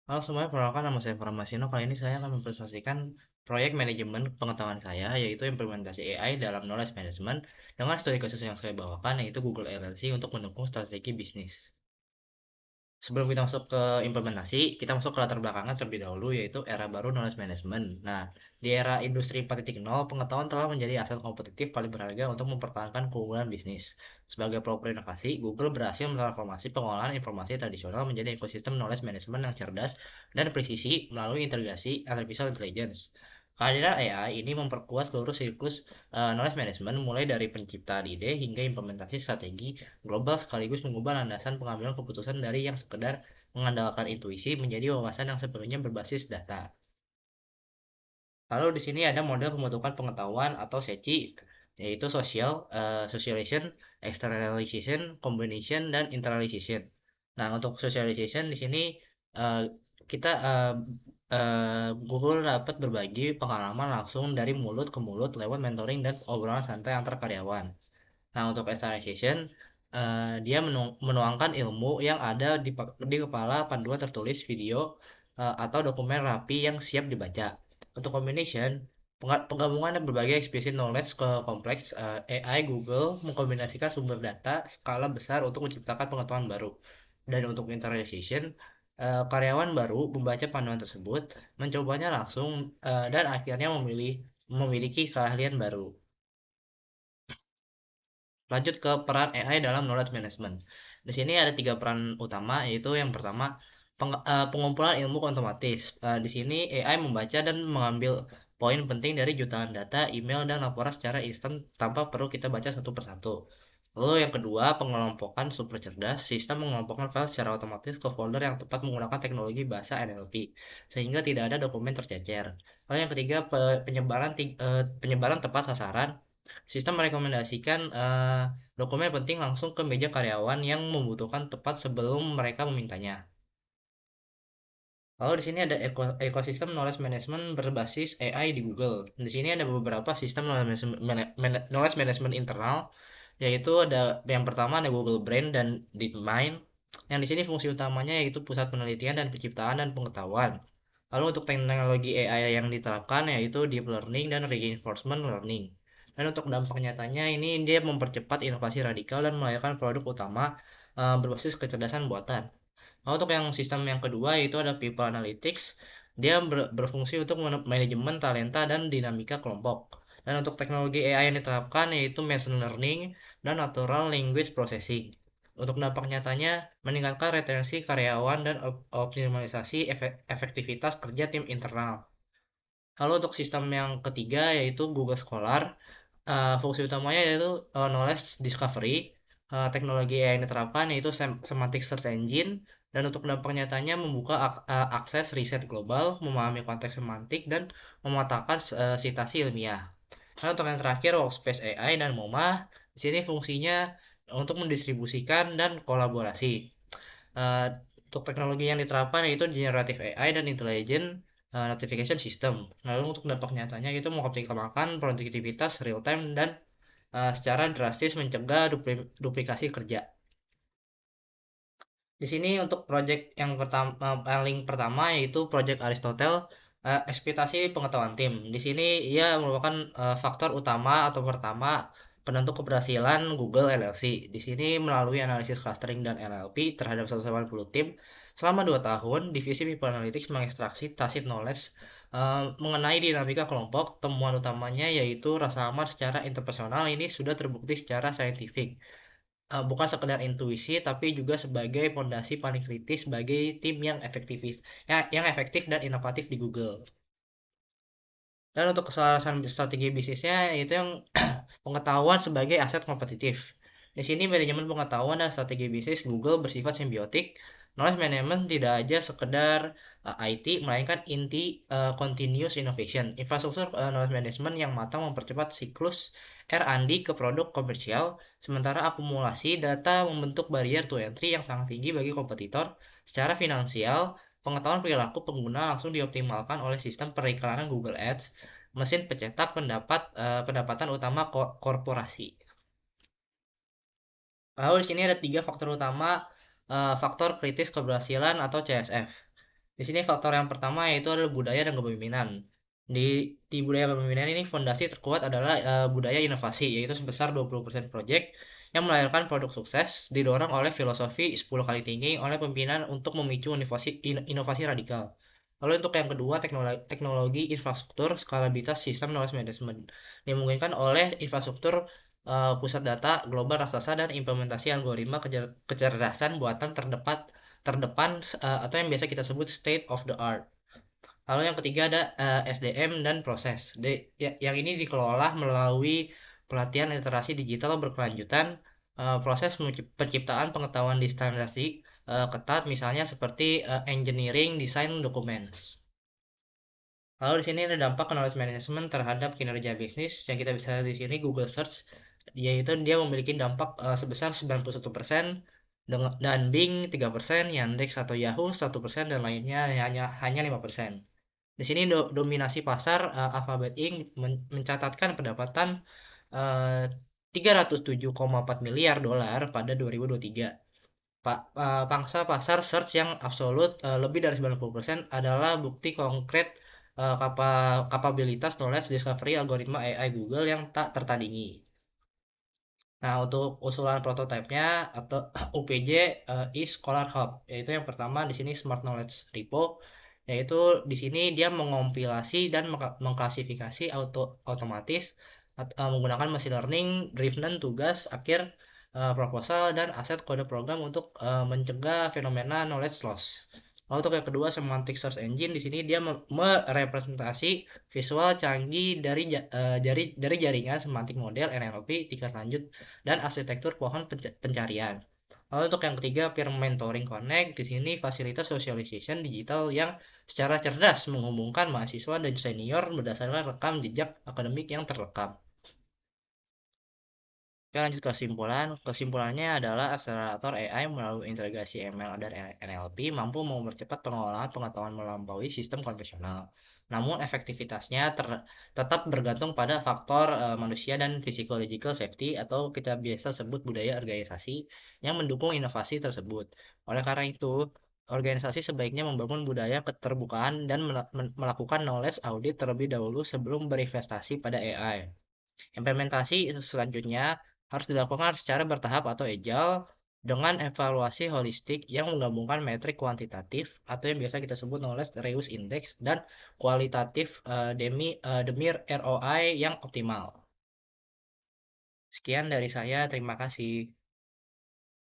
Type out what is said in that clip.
Halo semuanya, perkenalkan nama saya Farmasino. Kali ini saya akan mempresentasikan proyek manajemen pengetahuan saya, yaitu implementasi AI dalam knowledge management dengan studi kasus yang saya bawakan, yaitu Google LLC untuk mendukung strategi bisnis. Sebelum kita masuk ke implementasi, kita masuk ke latar belakangnya terlebih dahulu, yaitu era baru knowledge management. Nah, di era industri 4.0, pengetahuan telah menjadi aset kompetitif paling berharga untuk mempertahankan keunggulan bisnis. Sebagai pelopor inovasi, Google berhasil mentransformasi pengolahan informasi tradisional menjadi ekosistem knowledge management yang cerdas dan presisi melalui integrasi artificial intelligence. Kehadiran AI ini memperkuat seluruh siklus knowledge management mulai dari penciptaan ide hingga implementasi strategi global sekaligus mengubah landasan pengambilan keputusan dari yang sekedar mengandalkan intuisi menjadi wawasan yang sepenuhnya berbasis data. Lalu di sini ada model pembentukan pengetahuan atau SECI, yaitu socialization, externalization, combination, dan internalization. Nah, untuk socialization di sini eh, kita Google dapat berbagi pengalaman langsung dari mulut ke mulut lewat mentoring dan obrolan santai antar karyawan. Nah, untuk externalization, dia menuangkan ilmu yang ada di kepala panduan tertulis video atau dokumen rapi yang siap dibaca. Untuk combination, penggabungan berbagai explicit knowledge ke kompleks AI Google mengkombinasikan sumber data skala besar untuk menciptakan pengetahuan baru. Dan untuk internalization, karyawan baru membaca panduan tersebut, mencobanya langsung, dan akhirnya memiliki keahlian baru. Lanjut ke peran AI dalam knowledge management. Di sini ada tiga peran utama, yaitu yang pertama pengumpulan ilmu otomatis. Di sini AI membaca dan mengambil poin penting dari jutaan data, email, dan laporan secara instan tanpa perlu kita baca satu persatu. Lalu yang kedua, pengelompokan super cerdas. Sistem mengelompokkan file secara otomatis ke folder yang tepat menggunakan teknologi bahasa NLP, sehingga tidak ada dokumen tercecer. Lalu yang ketiga, penyebaran tepat sasaran. Sistem merekomendasikan dokumen penting langsung ke meja karyawan yang membutuhkan tepat sebelum mereka memintanya. Lalu di sini ada ekosistem knowledge management berbasis AI di Google. Di sini ada beberapa sistem knowledge management internal, yaitu ada yang pertama ada Google Brain dan DeepMind. Yang di sini fungsi utamanya yaitu pusat penelitian dan penciptaan dan pengetahuan. Lalu untuk teknologi AI yang diterapkan yaitu deep learning dan reinforcement learning. Dan untuk dampak nyatanya ini dia mempercepat inovasi radikal dan melahirkan produk utama berbasis kecerdasan buatan. Nah, untuk yang sistem yang kedua yaitu ada People Analytics. Dia berfungsi untuk manajemen talenta dan dinamika kelompok. Dan untuk teknologi AI yang diterapkan yaitu Machine Learning dan Natural Language Processing. Untuk dampak nyatanya, meningkatkan retensi karyawan dan optimalisasi efektivitas kerja tim internal. Lalu untuk sistem yang ketiga yaitu Google Scholar. Fungsi utamanya yaitu knowledge discovery. Teknologi yang diterapkan yaitu semantic search engine, dan untuk dampak nyatanya membuka akses riset global, memahami konteks semantik, dan memetakan sitasi ilmiah. Lalu untuk yang terakhir Workspace AI dan MoMA, di sini fungsinya untuk mendistribusikan dan kolaborasi. Eh, untuk teknologi yang diterapkan yaitu generative AI dan intelligent notification system. Lalu untuk dampak nyatanya itu mengoptimalkan produktivitas real time dan secara drastis mencegah duplikasi kerja. Di sini untuk project yang pertama paling pertama yaitu project Aristotle, ekspektasi pengetahuan tim. Di sini ia merupakan faktor utama atau pertama penentu keberhasilan Google LLC. Di sini melalui analisis clustering dan NLP terhadap 180 tim selama 2 tahun, divisi People Analytics mengekstraksi tacit knowledge mengenai dinamika kelompok. Temuan utamanya yaitu rasa aman secara interpersonal ini sudah terbukti secara saintifik. Bukan sekedar intuisi tapi juga sebagai pondasi paling kritis bagi tim yang efektif dan inovatif di Google. Dan untuk kesalahan strategi bisnisnya itu yang pengetahuan sebagai aset kompetitif. Di sini manajemen pengetahuan dan strategi bisnis Google bersifat simbiotik. Knowledge management tidak aja sekedar IT, melainkan inti continuous innovation. Infrastruktur knowledge management yang matang mempercepat siklus R&D ke produk komersial, sementara akumulasi data membentuk barrier to entry yang sangat tinggi bagi kompetitor. Secara finansial, pengetahuan perilaku pengguna langsung dioptimalkan oleh sistem periklanan Google Ads, mesin pencetak pendapatan utama korporasi. Lalu di sini ada tiga faktor utama faktor kritis keberhasilan atau CSF. Di sini faktor yang pertama yaitu adalah budaya dan kepemimpinan. Di budaya kepemimpinan ini fondasi terkuat adalah budaya inovasi, yaitu sebesar 20% proyek yang melahirkan produk sukses didorong oleh filosofi 10 kali tinggi oleh pimpinan untuk memicu inovasi radikal. Lalu untuk yang kedua, teknologi infrastruktur skalabilitas sistem knowledge management dimungkinkan oleh infrastruktur pusat data global raksasa dan implementasi algoritma kecerdasan buatan terdepan atau yang biasa kita sebut state of the art. Lalu yang ketiga ada SDM dan proses. Yang ini dikelola melalui pelatihan literasi digital berkelanjutan, proses penciptaan pengetahuan di standarisasi ketat, misalnya seperti engineering design documents. Lalu di sini ada dampak knowledge management terhadap kinerja bisnis yang kita bisa lihat di sini Google Search, yaitu dia memiliki dampak sebesar 91% dan Bing 3%, Yandex atau Yahoo 1% dan lainnya hanya 5%. Di sini dominasi pasar Alphabet Inc mencatatkan pendapatan 307,4 miliar dolar pada 2023. Pangsa pasar search yang absolut lebih dari 90% adalah bukti konkret kapabilitas knowledge discovery algoritma AI Google yang tak tertandingi. Nah, untuk usulan prototipenya atau UPJ is Scholar Hub, yaitu yang pertama di sini Smart Knowledge Repo, yaitu di sini dia mengompilasi dan mengklasifikasi otomatis menggunakan machine learning driven tugas akhir proposal dan aset kode program untuk mencegah fenomena knowledge loss. Lalu untuk yang kedua, semantic search engine di sini dia merepresentasi visual canggih dari jaringan semantik model NLP tingkat lanjut dan arsitektur pohon pencarian. Lalu untuk yang ketiga, peer mentoring connect di sini fasilitas socialization digital yang secara cerdas menghubungkan mahasiswa dan senior berdasarkan rekam jejak akademik yang terekam. Oke, lanjut ke kesimpulan. Kesimpulannya adalah akselerator AI melalui integrasi ML dan NLP mampu mempercepat pengolahan pengetahuan melampaui sistem konvensional. Namun efektivitasnya tetap bergantung pada faktor manusia dan physiological safety atau kita biasa sebut budaya organisasi yang mendukung inovasi tersebut. Oleh karena itu, organisasi sebaiknya membangun budaya keterbukaan dan melakukan knowledge audit terlebih dahulu sebelum berinvestasi pada AI. Implementasi selanjutnya harus dilakukan secara bertahap atau agile dengan evaluasi holistik yang menggabungkan metrik kuantitatif atau yang biasa kita sebut knowledge reuse index dan kualitatif demi ROI yang optimal. Sekian dari saya, terima kasih.